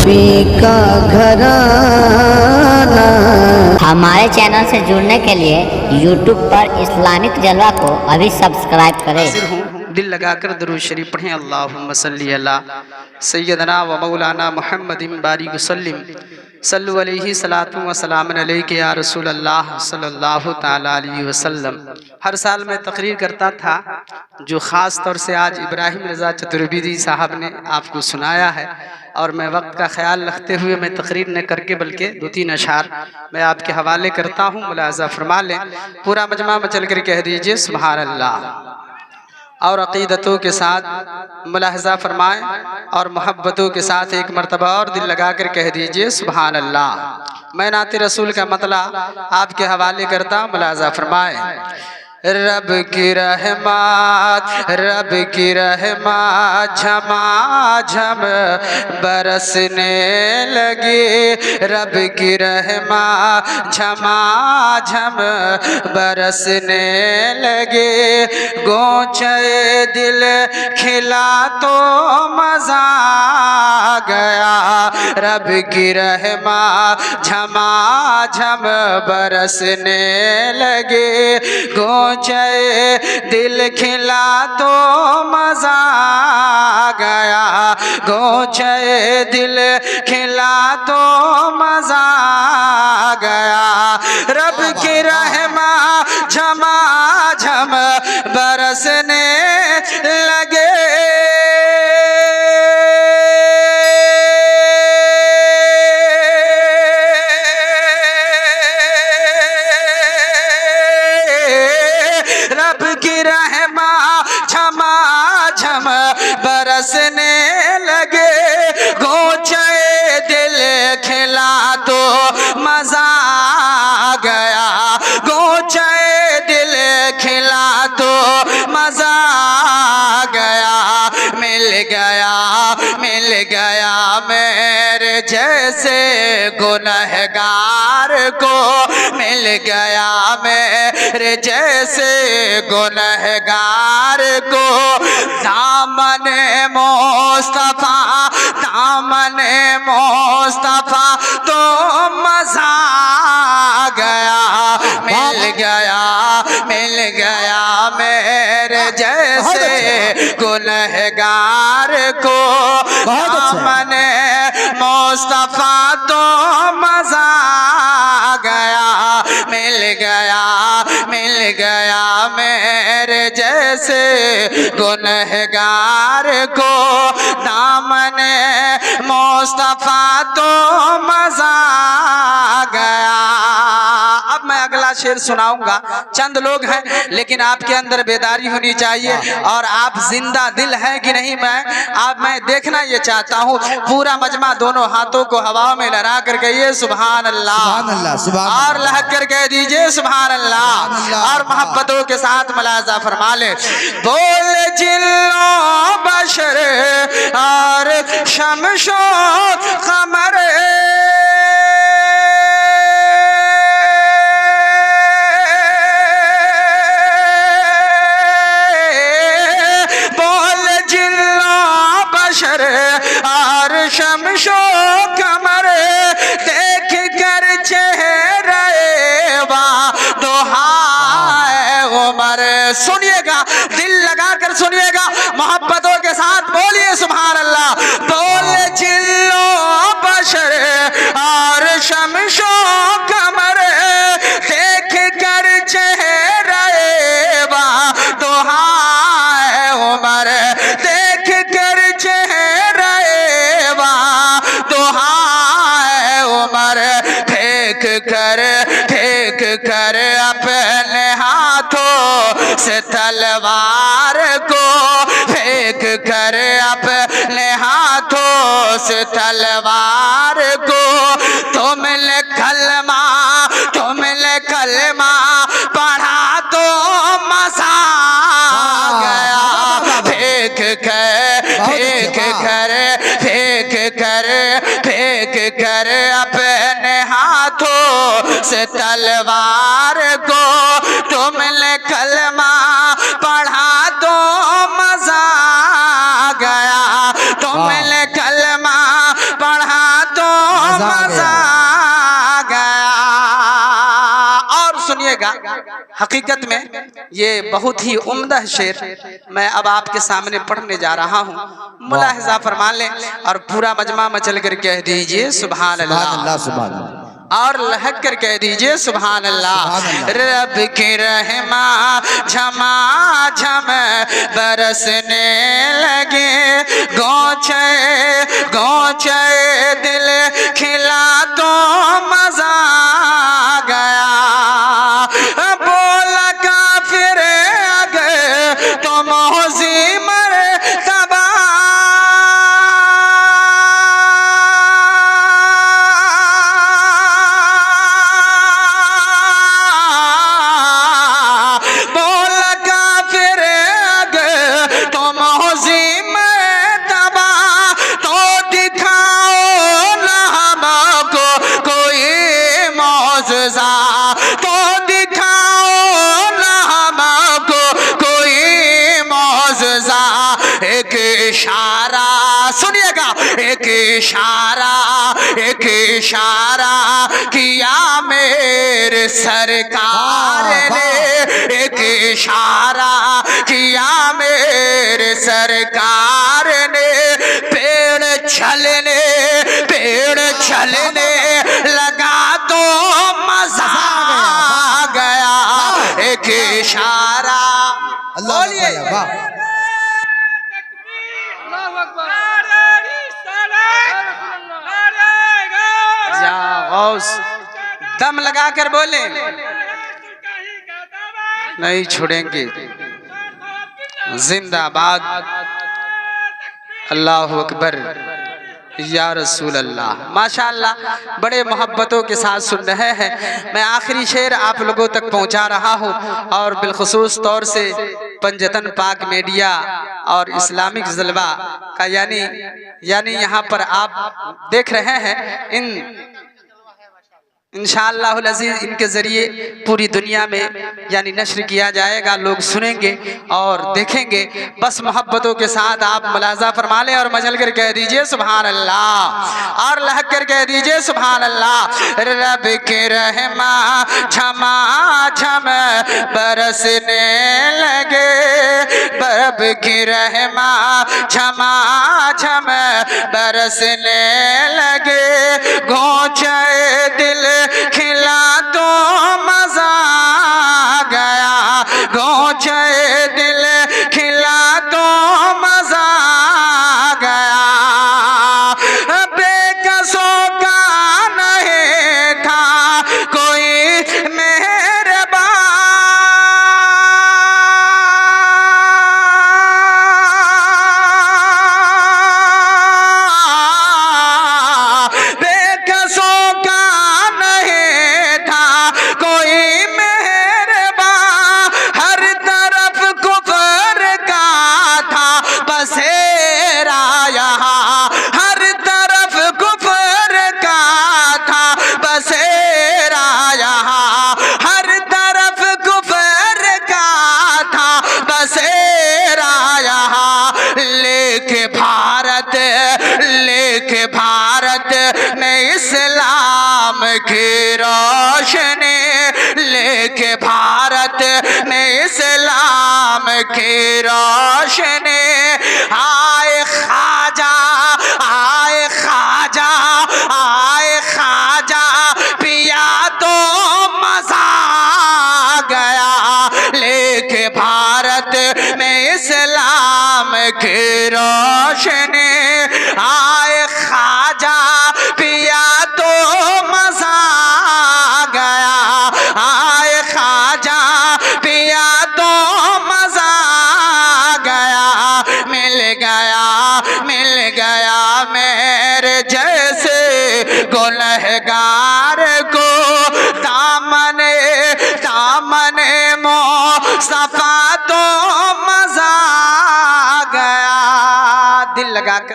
नबी का घराना। हमारे चैनल से जुड़ने के लिए YouTube पर इस्लामिक जलवा को अभी सब्सक्राइब करें। दिल लगाकर दरूद शरीफ पढ़ें। अल्लाहुम्मा सल्ली अला सय्यदना व मौलाना मुहम्मदिन बारिक वसल्लिम सल्लु अलैहि सलातु व सलामुन अलैका या रसूल अल्लाह सल्लल्लाहु तआला अलैहि वसल्लम। हर साल मैं तकरीर करता था जो ख़ास तौर से आज इब्राहिम रज़ा चतुर्वेदी साहब ने आपको सुनाया है, और मैं वक्त का ख्याल रखते हुए मैं तकरीर न करके बल्कि 2-3 अशार मैं आपके हवाले करता हूँ। मुलाज़ा फरमा लें, पूरा मजमा में चल कर कह दीजिए सुभान अल्लाह, और अक़ीदतों के साथ मुलाहज़ा फरमाएँ और मोहब्बतों के साथ एक मरतबा और दिल लगा कर कह दीजिए सुभान अल्लाह। मैं नाते रसूल का मतला आपके हवाले करता, मुलाहज़ा फरमाएँ। रब की रहमत, रब की रहमत झमाझम बरसने लगी, रब की रहमत झमाझम बरसने लगे। गोंचे दिल खिला तो मज़ा आ गया, रब की रहमत झमाझम बरसने लगे। गोंचे दिल खिला तो मज़ा आ गया, गोंचे दिल खिला तो मज़ा आ गया। रब की रहमत झमाझम बरसने लगे। रब की रहमत झमाझम बरसने लगे। गोंचे दिल खिला तो मज़ा आ गया, गोंचे दिल खिला तो मज़ा आ गया। मिल गया, मिल गया मेरे जैसे गुनहगार को, मिल गया मेरे जैसे गुनहगार को। दामन मुस्तफा, दामन मुस्तफा तो मज़ा आ गया। मिल गया, मिल गया मेरे जैसे गुनहगार को। दामन मुस्तफा तो मज़ा आ गया। मिल गया, मिल गया मेरे जैसे गुनहगार को। दामन मुस्तफा तो मज़ा आ गया। अब मैं अगला शेर सुनाऊंगा। चंद लोग हैं लेकिन आपके अंदर बेदारी होनी चाहिए, और आप जिंदा दिल हैं कि नहीं मैं देखना ये चाहता हूँ। पूरा मजमा दोनों हाथों को हवा में लहरा कर कहिए सुभान अल्लाह, और लहक कर कह दीजिए सुभान अल्लाह, और मोहब्बतों के साथ मुलाज़ा फरमा ले। बोल जिल्लो बशर और शमशो कमर, और शमशो कमर देख कर चेहरे वा दोहाए उमर। सुनिएगा, दिल लगा कर सुनिएगा, मोहब्बतों के साथ बोलिए सुभान अल्लाह। बोल जिल्लो बशर और शमशो कमर देख कर चेहरे वा दोहाए उमर, देख कर फेंक कर अपने हाथों से तलवार को, फेंक कर अपने हाथों से तलवार को। तुमने कलमा, तुमने कलमा पढ़ा तो मज़ा आ गया। फेंक कर, फेंक कर, फेंक कर, फेंक कर अपने हाथों से तलवार को। तुमने कलमा पढ़ा तो मज़ा आ गया, तुमने कलमा पढ़ा मजा गया। और सुनिएगा, हकीकत में ये बहुत ही उम्दा शेर मैं अब आपके सामने पढ़ने जा रहा हूँ। मुलाहिजा फरमा लें और पूरा मजमा मचल कर कह दीजिए सुभान अल्लाह, सुभान अल्लाह, और लहक कर कह दीजिए सुभान अल्लाह। रब की रहमा झमा झम बरसने लगे, गौचे गौचे दिल खिला तो मजा गया। बोला काफिर अगर तो मौजी मरतबा, बोला काफिर अगर तो मौजी मरतबा, तो दिखाओ ना हमको कोई मौजज़ा, तो दिखाओ ना हमको कोई मौजज़ा। एक इशारा सुनिएगा, एक इशारा किया मेरे सरकार ने, एक इशारा किया मेरे सरकार ने। पेड़ छलने लगा तो मजा गया। एक इशारा बोलिए, या गौस दम लगा कर बोले, नहीं छोड़ेंगे। जिंदाबाद, अल्लाह अकबर, या रसूल अल्लाह। माशाअल्लाह, बड़े मोहब्बतों के साथ सुन रहे हैं। मैं आखिरी शेर आप लोगों तक पहुंचा रहा हूं और बिलखुसूस तौर से पंजतन पाक मीडिया और इस्लामिक जलवा का यानी यहाँ पर आप देख रहे हैं, इंशाअल्लाह अज़ीज़ इनके ज़रिए पूरी दुनिया में यानी नश्र किया जाएगा, लोग सुनेंगे और देखेंगे। बस मोहब्बतों के साथ आप मुलाजा फरमा लें और मजल कर कह दीजिए सुभान अल्लाह, और लहक कर कह दीजिए सुभान अल्लाह। रब के रहमा झमा झम बरसने लगे, रब के रहमा झमा झम बरसने लगे, घोंचे दिल खिला तो मजा गया, घोंचे दिल खिला तो मजा गया। बेकसों का नहीं था कोई मेहरबान, बेकसों का कोई मेहरबान, हर तरफ कुफ्र का था बसेरा यहाँ, हर तरफ कुफ्र का था बसेरा यहाँ, हर तरफ कुफ्र का था बसेरा यहाँ। लेके भारत में इस्लाम की रोशनी, लेके भारत में इस्लाम की रोशनी। आए ख्वाजा आए ख्वाजा आए ख्वाजा, पिया तो मजा गया। लेके भारत में इस्लाम की रोशनी, आए ख्वाजा पिया तो मजा गया, आए ख्वाजा पिया तो मजा गया। मिल गया मेरे जैसे गुनहगार को, दामने मुस्तफा तो मजा गया। दिल लगा कर